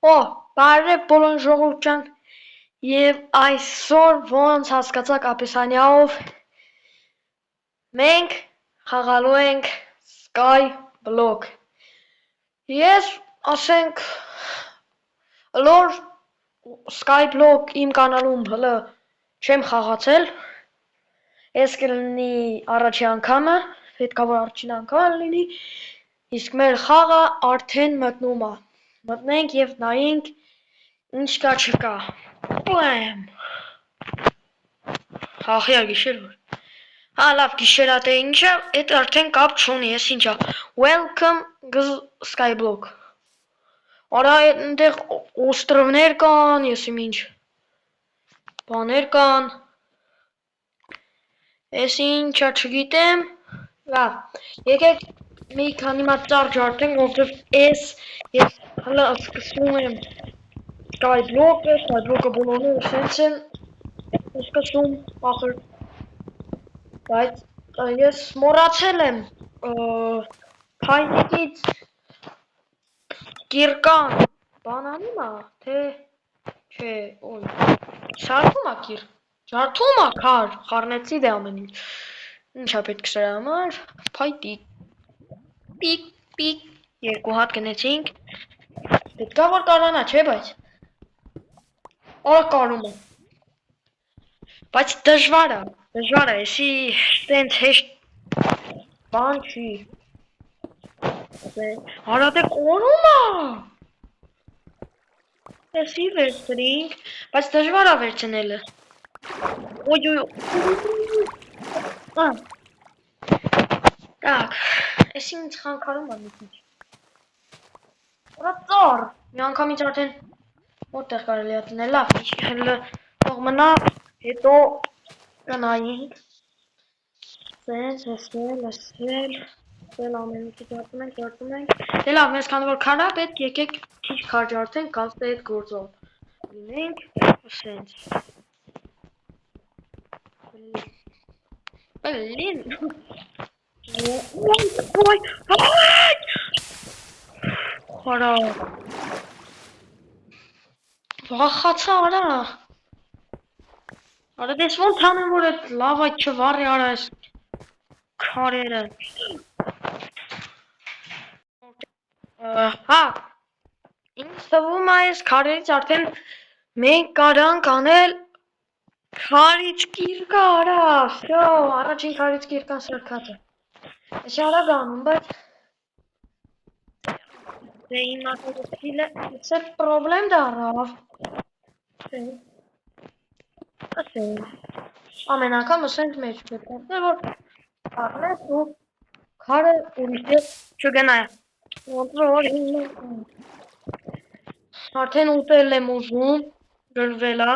Օ, բարև բոլոր ժողովուրդ ջան, եւ այսօր ոնց հասկացաք Ապեսանյով մենք խաղալու ենք Skyblock։ Ես ասենք լոր Skyblock իմ կանալում հլը չեմ խաղացել, ես կլինի առաջի անգամը, պետքա որ առաջին անգամը լինի, իսկ մեր խաղը արդեն մտնում է։ Մտնենք եւ նայենք ինչ կա չկա։ Պլեմ։ Հախիա գիշեր որ։ Հա լավ գիշերա թե ինչա, այդ արդեն կապ չունի, ես ինչա։ Welcome Skyblock։ Արա այնտեղ օստրովներ կան, ես իմ ինչ։ Բաներ կան։ Ես ինչա չգիտեմ։ Լավ։ Եկեք մի քանի մատ ծառ ջարդենք, որովհետև ես հələ սկսում եմ Skyblock-ը բոլորները սենց են սկսում ախր, բայց ես մոռացել եմ փայտիկից կիրկան բանանում է, թե չէ, օй, շարքում է կիր, ջարդում է քար, խառնեցի դե ամեն ինչ, ինչա պետք սրա համար, փայտիկ, պիկ, պիկ, երկու հատ գնեցինք, պետքա որ կարանա, չէ բայց, արա կարում է, բայց դժվար է, եսի տենց հեշտ բան չի, արա դե կորում է, եսի վերցրինք, բայց դժվար է վերցնելը, ոյ, տակ, եսի ինձ խանգարում է մի քիչ, արա ծառ, մի անգամից արդեն որտեղ կարելի է տնել, լավ, հլը թող մնա, հետո կնայինք, սենց, էսել ամեն ինչի ջարդում ենք, դե լավ, մեզ քանի որ քար է պետք, եկեք քիչ քար ջարդենք, կանցնե այդ գործով, լինենք, սենց, բլին, ոյ, խարա, վախացա արա, արա դես ոնց անեմ որ այդ լավա չվառի արա այս քարերը, հա, ինձ թվում է այս քարերից արդեն մենք կարանք անել քարից կիրկա արա, շո, առաջին քարից կիրկան սրկած է, ես արագ անում, բայց դե իմ ատորոքիլը իցե պրոբլեմ դարավ, ամեն անգամ ասենք մեջ պետք է, որ առնես ու քարը ուրիշտեղ չգնայ, արդեն ուտել եմ ուզում, գրվել է,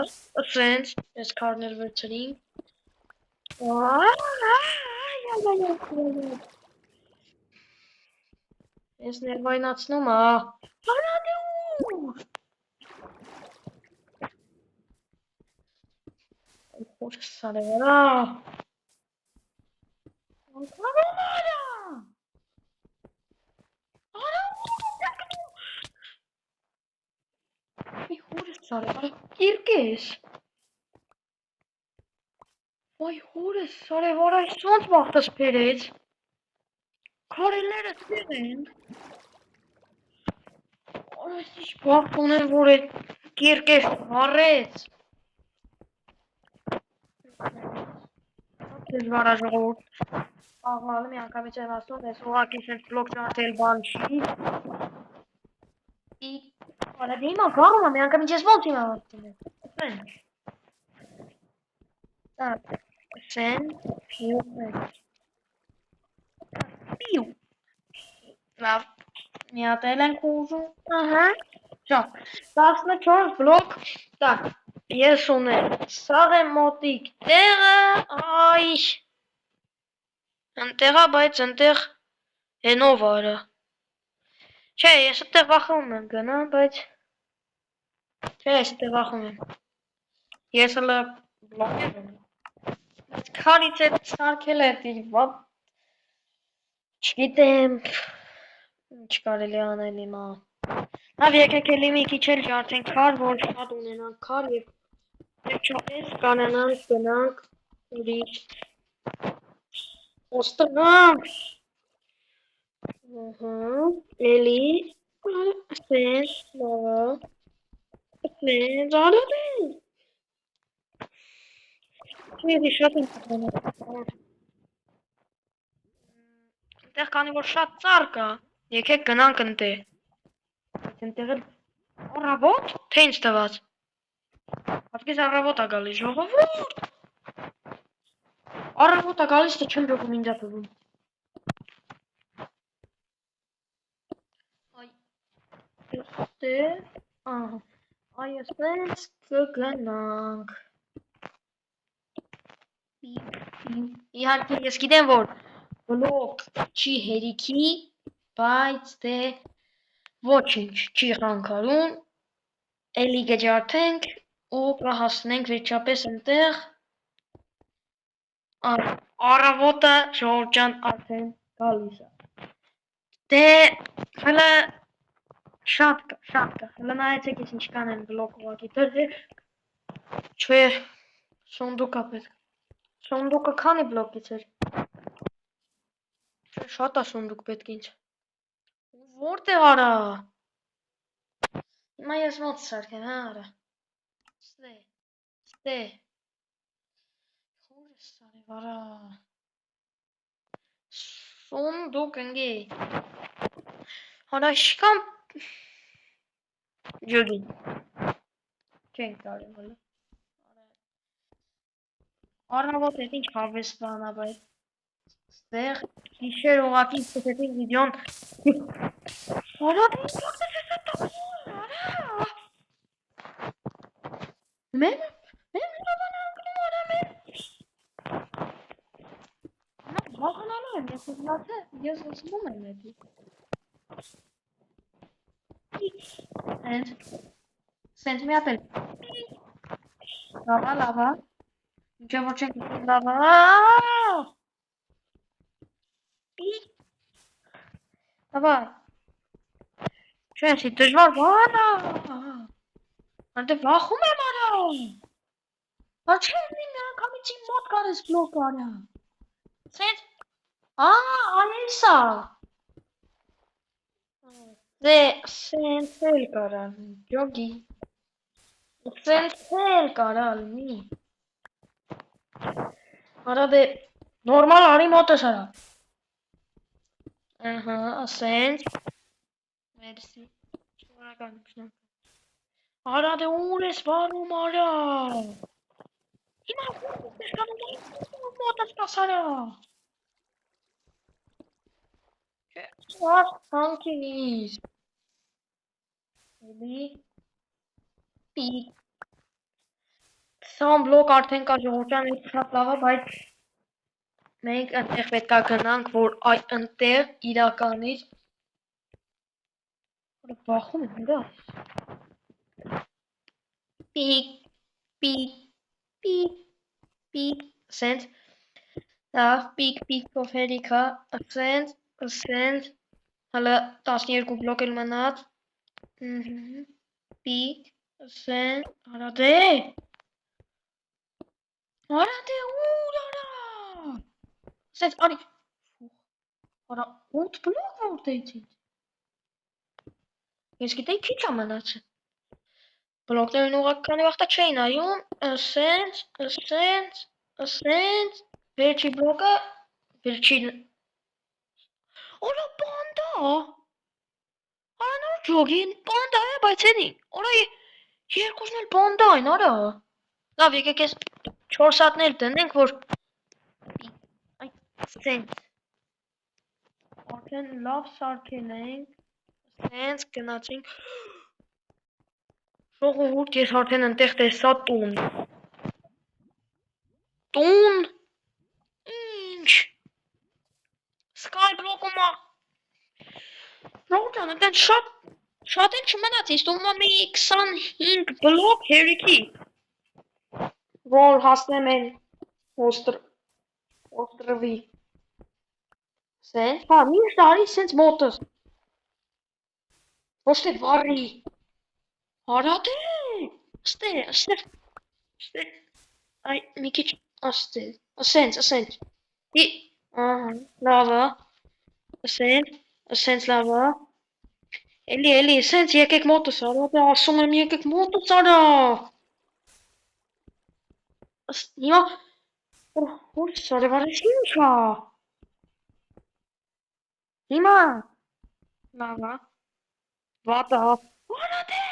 սենց, ես քարներ վերցրինք, ես ներվայնացնում է, հարադու, խորս սարևարա, անկարում արա, մի հորս սարևարա, կիրկես, վայ հորս սարևարա, այս ոնց վաղտս պերեց, քարելերը տեղ են, այս ինչ բաղտ ուներ, որ այդ կիրկես վարեց, դժվար է ժողովուրդ, աղվալը մի անգամից եմ ասում, ես ուղղակի սենց բլոկ ջարդել բան չի, արա դե հիմա գարում է, մի անգամից ես ոնց հիմա վաստում եմ, սեն, պիու, պիու, լավ, միատել ենք ուզում, ահա, շո, 14 բլոկ, տակ, ես ունեմ, սաղ եմ մոտիկ տեղը, այ, ընտեղա, բայց ընտեղ հենով արա, չէ, ես ընտեղ վախում եմ գնա, բայց, չէ, ես ընտեղ վախում եմ, ես հլը բլոկեր եմ, բայց քարից էտ սարքել էտ իր վատ, չգիտեմ, ինչ կարելի անել հիմա, Ավ եկեք էլի մի քիչ էլ ջարդենք քար, որ շատ ունենանք քար եւ վերջապես կանանանք գնանք ուրիշ օստրամ։ Էլի ասես լավա ասես ալալի Չէ, շատ եմ խնդրում։ Այնտեղ քանի որ շատ ծառ կա, եկեք գնանք ընտեղ։ Այնտեղ էլ առավոտ, թե ինձ տված։ Հատկից առավոտ ա գալիս ժողովուրդ։ Առավոտ ա գալիս, թե չեմ ճոգում ինձ ա թվում։ Այ, այստեղ, ահա, այ ասենց կգնանք։ Իհարկե ես գիտեմ, որ բլոկ չի հերիքի, բայց դե ոչինչ չի խանգարում, էլի կջարդենք ու կհասնենք վերջապես այնտեղ առավոտը ժողովուրդ ջան արդեն գալիս է։ Դե հələ շատ կա, հələ նայեցեք ես ինչ կանեմ բլոկ ուղղակի դրեք, չէ, սոնդուկ ա պետք, սոնդուկը քանի բլոկից էր, չէ, շատ ա սոնդուկ պետք ինձ, որտեղ արա, հիմա ես ոնց սարքեմ, հա արա, ստե, խորս սարև արա, սոնդուկ ընգի, արա շիկամ, ջոգի, չենք տարի հələ, առավոտ էդ ինչ հավես բան ա, բայց ստեղ գիշեր ուղղակի սկսեցինք վիդեոն Արա դե ինչ որտեղ ես տխուր, արա Մեմ լավան անգնում արա մեմ Նա վախանալու եմ, ես ուզլացե, ես զսվում եմ էդի Սենց մի հատ էլ լավա Ինչը որ չենք ուզում լավա Давай. Չէ, էսի դժվար բան ա։ Անտե վախում եմ արա։ Բա չէ, մի անգամից իմ մոտ կարես բլոկ արա։ Սենց, անես ա։ Դե, սենց էլ կարալ, ջոգի։ Սենց էլ կարալ, մի։ Արա դե, նորմալ արի մոտս արա։ Ահա, սենց։ Մերսի, շնորհակալ եմ, շնորհակալ։ Արա դե ուր ես վարում արա։ Հիմա ուր ես կանում մոտս կաս արա։ What հանքիս։ Էլի պիկ։ 20 բլոկ արդեն կա ժողովրդյան հետ շատ լավ է, բայց մենք այնտեղ պետք է գնանք, որ այնտեղ իրականից Վախում եմ, դա։ Պիկ, պիկ, պիկ, պիկ, սենց, լավ, պիկով հերիքա, սենց, հələ 12 բլոկ էլ մնաց, պիկ, սենց, արա դե, ուր արա, սենց, արի, արա 8 բլոկ որտեղից ինձ, ես գիտեի քիչ ա մնացել, բլոկներն ուղղակի քանի վաղտա չէին այում, սենց, վերջի բլոկը, վերջին, Արա պանդա, արա նոր ջոգին պանդա է, բայց էնի, արա երկուսն էլ պանդա են, արա, լավ եկեք ես 4 հատներ դնենք, որ, սենց, արդեն լավ սարքել ենք, սենց գնացինք, ժողովուրդ ես արդեն ընտեղ տեսա տուն, ինչ, Skyblock-ում ա, ժողովուրդ ան, ընտեն շատ էլ չմնաց, ինձ թվում ա մի 25 բլոկ հերիքի, որ հասնեմ են օստրվի, սենց, հա, միշտ արի սենց մոտս, Ոչ թե վառի։ Արա դե։ Աստեղ։ Այ մի քիչ աստեղ։ Ասենց։ Ի ահա, լավ է։ Ասենց լավ է։ Էլի, ասենց եկեք մոտս արա, դե ասում եմ եկեք մոտս արա։ Հիմա ոչ սարևարես ինչա։ Հիմա լավ է։ Վատա։ Արա դե։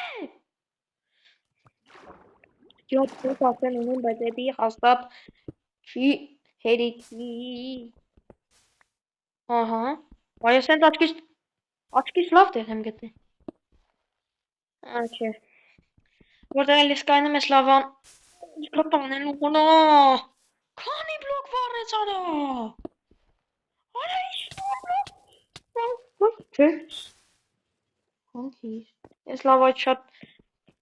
Յոթ փոս ասեն ունեմ, բայց էդի հաստատ չի հերիքի։ Ահա։ Բայց ասենց աչքից լավ տեղ եմ գտել։ Չէ։ Որտեղ էլի սկայնում ես լավան կտանելու հոնա։ Քանի բլոկ վառեց արա։ Արա ինչ չէ։ Հոնքի։ Ես լավ այդ շատ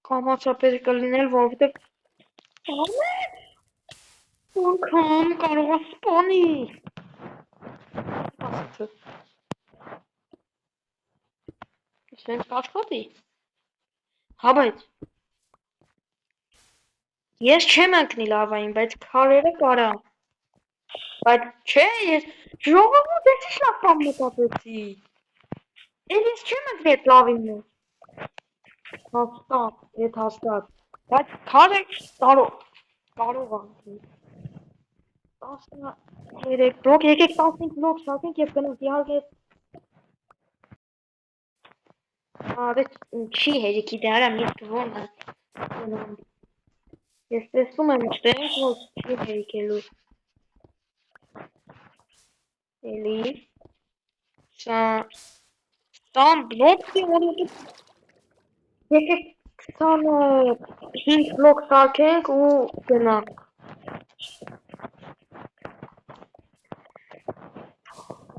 կամացապես կլինել, որովհետև անգամ կարող է սպանի։ Սենց կաշխատի։ Հա բայց ես չեմ ընկնի լավային, բայց քարերը կարա։ Բայց չէ, ես ժողովուրդ ես ինչ լավ բան մտածեցի։ Ես չեմ ընկնի այդ լավին մեջ։ Հաստատ։ Բայց քարը կարող ընկնի։ 13 բլոկ, եկեք 15 բլոկ շարքենք և գնանք, իհարկե դե չի հերիքի դե արա միտքը ո՞րն է գնամ։ Ես տեսնում եմ իջտեղ, որ չի հերիքելու։ Էլի 20 բլոկի որովհետև եկեք 25 բլոկ շարքենք ու գնանք։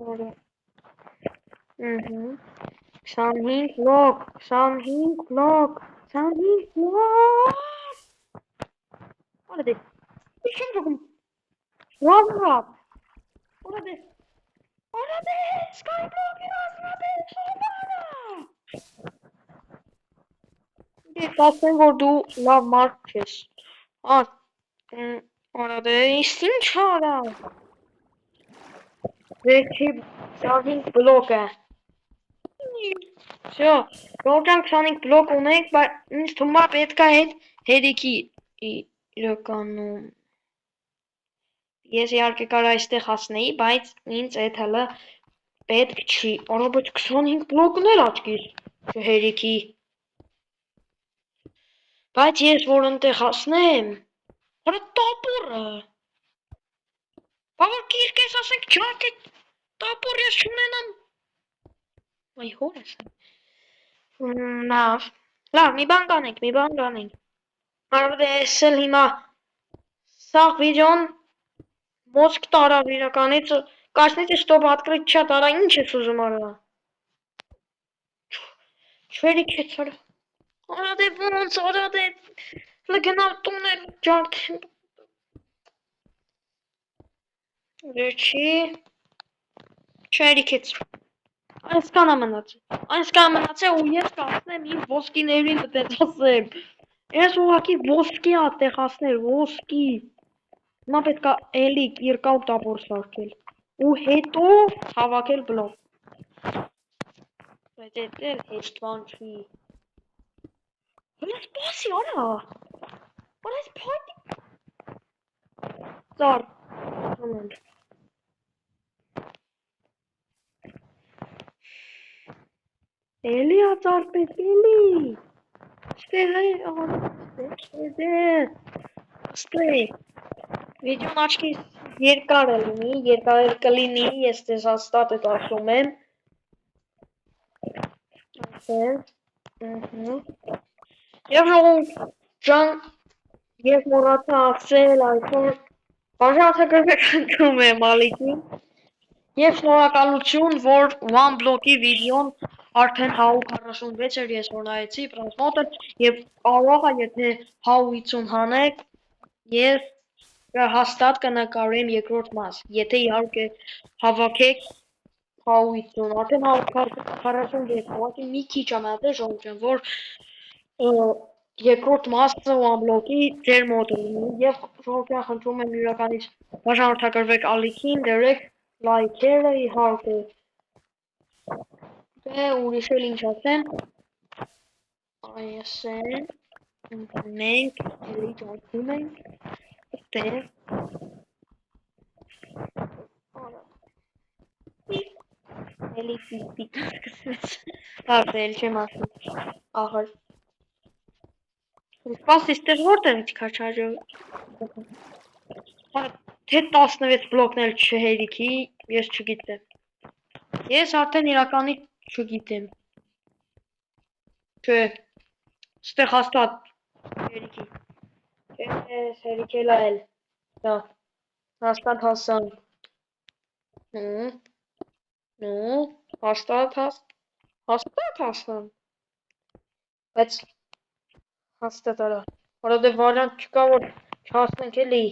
Ուրը 25 բլոկ, 25 բլոկ, 25 բլոկ։ Ուրը դե, ինչ եմ ժողում, լավ, ուրը դե, սկայ բլոկի ասրատել շոբարա։ Դե, կասեմ, որ դու լավ մարդ չես, ուրը դե, ինչ արա, վերջի 25 բլոկը, Всё, Ռոջան 25 բլոկ ունենք, բայց ինձ թվում է պետք է այդ հերիքի իրականում։ Ես իհարկե կարող այստեղ հասնեի, բայց ինձ այդ հələ պետք չի։ Արա բայց 25 բլոկն էլ աչքիս հերիքի։ Բայց ես որ ընտեղ հասնեմ, արա տապորը։ Բա որ կիրկես ասենք ջարդի տապոր ես չունենամ։ Այ հորս։ Լավ, մի բան կանենք։ Արվես էլ հիմա սաղ վիդեոն մոսկ տարավ իրականից, կաշնից ստոպ открыть չատ, արա ինչ ես ուզում արա։ Չվերիք ես արա։ Արա դե ոնց, արա դե լգնալ տունել ջարդեմ։ Վերջի, չերիք ես։ Այսքան մնացե ու ես կասնեմ իմ ոսկիներին դες ասեմ։ Ես ուղղակի ոսկի ա տեղացնել, ոսկի։ Հիմա պետք է էլի երկալ տապոր շարքել ու հետո հավաքել բլոկ։ Բայց էդ էլ հեշտ բան չի։ Հələ սպասի արա։ Արա ես փայտի։ Ծար։ Էլի ա ծար պետք էլի։ Ստեղ է, ստեղ։ Վիդեոն աչքիս երկար կլինի, ես ձեզ հաստատ էդ ասում եմ։ Եվ ժողովուրդ ջան, ես մոռացա ասել այսօր բաժանորդը կրկնում եմ Ալիքին։ Եվ շնորհակալություն, որ one block-ի վիդեոն արդեն 146 էր, ես որ նայեցի պրոսմոտր եւ կարող է եթե 150 հանեք, ես հաստատ կնկարեմ երկրորդ մաս, եթե իհարկե հավաքեք 150, արդեն 143, ուղղակի մի քիչ եմ ատել ժողովրդյան, որ երկրորդ մասը ու ամբլոկի ձեր մոտ լինի եւ ժողովրդյան խնդրում եմ յուրականից բաժանորդագրվեք ալիքին, դրեք լայքերը իհարկե։ Դե ուրիշ էլ ինչ ասեմ, այսեն մենք էլի ճարդում ենք, դե էլի պիպիկ սկսվեց, արդել չեմ ասում, ահր, սպասի ստեղ որտեղից քաչարը, թե 16 բլոկն էլ չհերիքի, ես չգիտեմ, ես արդեն իրականի չգիտեմ, չէ, ստեղ հաստատ հերիքի, ես հերիքելա էլ, դա, հաստատ հասան, նու, հաստատ հասան, բայց հաստատ արա, որովհետև վարյանտ չկա, որ չհասնենք էլի,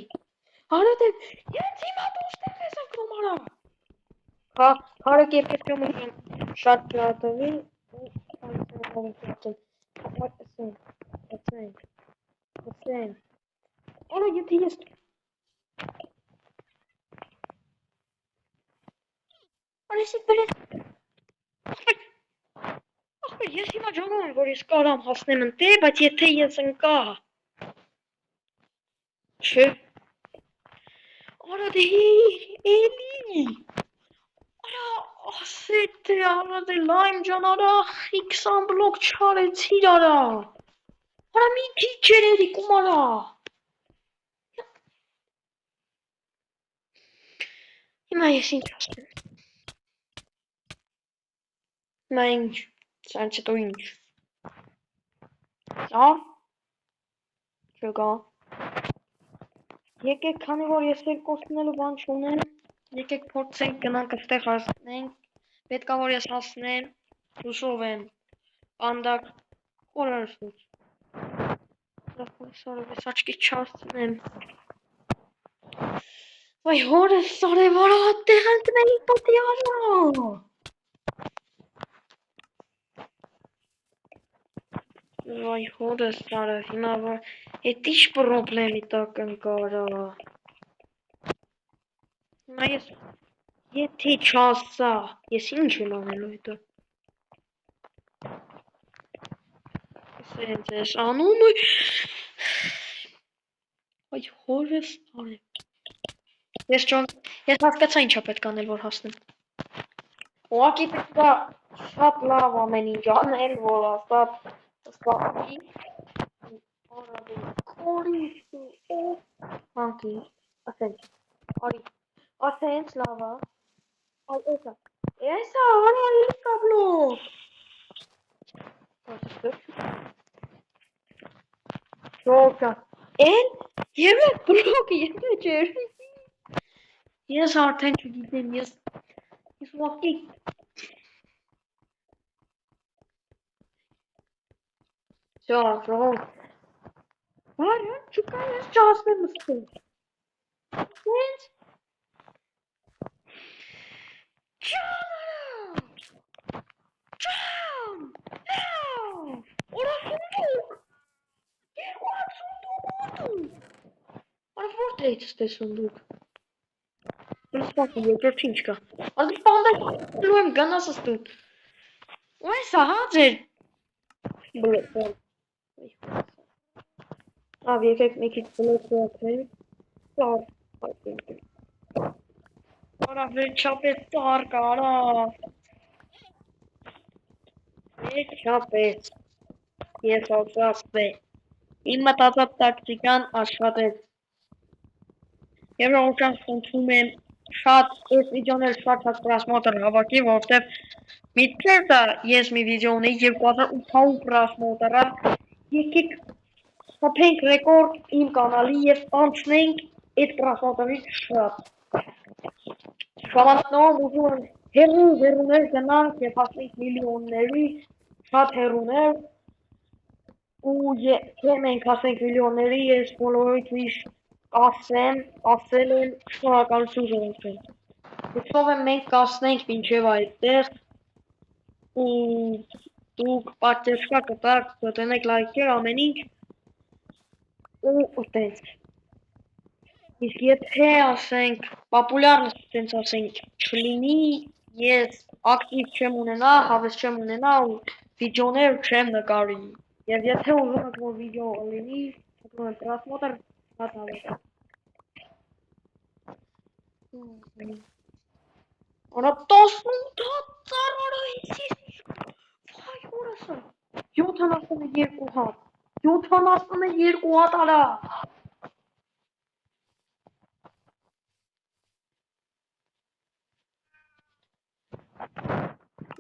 հարադև, ես հիմա դուստեղ ես ընկնում արա, հարեք երկրկյոմ են շատ ճատովի, ասենք, արա եթե ես, արեսի բրես, ես հիմա ջանում եմ, որ ես կարամ հասնեմ ընտե, բայց եթե ես ընկա, չէ, արա դե էլի, արա ասետ է, արա դե լայմ ջան, արա 20 բլոկ չարեցիր արա, արա մի քիչ էր երիկում արա, հիմա ես ինչ ասեմ, հիմա ինչ, սան չտո ինչ, սա, չգա, եկեք քանի որ ես երկոստնելու բան չունեմ, եկեք փորձենք գնանք այստեղ հասնենք, պետքա որ ես հասնեմ, հուսով եմ, անդակ, խորարսուց, ես աչքի չասնեմ, վայ հորս սարև արա, տեղ ընկնեի պատի արա, վայ հորս սարև, հիմա որ, էտ ինչ պրոբլեմի տակ ընկա արա, հիմա ես, եթե չասա, ես ինչ եմ անելու հետո, ես ես անում է, այ հորս արև, ես հասկացա ինչա պետք անել, որ հասնեմ, ուղակի պետքա շատ լավ ամեն ինչ անել, որ ասած, սպասի, արավի, կորիսի, հանկի, ասենց, արի, ասենց լավա, այ էսա, արա ելիկա բլոկ, շոկա, են, և է բլոկ, և է չեր, ես արդեն չգիտեմ, ես ուղղակի Всё, ժողով վարյան չկա ես չհասնեմ ստեղ Սենց Ջան Օրա սունդուկ Երկուհատ սունդուկ Արա որտեղից ստե սունդուկ Սպասում երկրորդ ինչ կա Արա պանդակ եմ գնաս ստուտ Ու էսա հա ձեր Բլոկ Ավ եկեք մի քիչ բլոկ ուղղենք Սար Արա վերջապես սար կա արա Վերջապես Ես ասացե Իմ մտածած տակտիկան աշխատեց Եվ ժողովրդյան խնդրում եմ շատ այս վիդեոն էլ շատ պրասմոտր հավաքի, որովհետև միտքերտա ես մի վիդեո ունեի 2800 պրասմոտրա եկեք խփենք ռեկորդ իմ կանալի եւ անցնենք այդ պրասմոտրից շատ Շամանով ուզում եմ հեռուներ գնանք եւ հասնենք միլիոնների շատ հեռուներ ու թե մենք հասնենք միլիոնների ես բոլորիդ միշտ ասել եմ շնորհակալություն ժողովրդին Հուսով եմ մենք կասնենք մինչև այդտեղ ու դուք պատճեշկա կտակ, կտնեք լայքեր ամեն ինչ ու տենց։ Իսկ եթե ասենք պոպուլյար տենց ասենք չլինի, ես ակտիվ չեմ ունենա, հավես չեմ ունենա ու վիդեոներ չեմ նկարի։ Եվ եթե ուզում եք որ վիդեո լինի, թվում է պրասմոտր հատավեք։ Արա 18 հատ ծառարայից վայ հորսը 72 հատ 72 հատ արա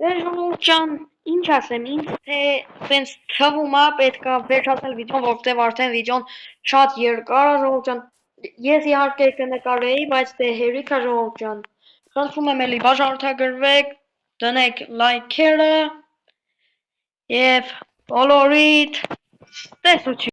ժողովուրդ ջան ինչ ասեմ ինձ թե սենց թվում է պետքա վերջացնել վիդեոն որովհետև արդեն վիդեոն շատ երկար է ժողովուրդ ջան ես իհարկե կնկարեի բայց դե հերիք է ժողովուրդ ջան խնդրում եմ էլի բաժանորդագրվեք դնեք լայքերը և բոլորիդ տեսություն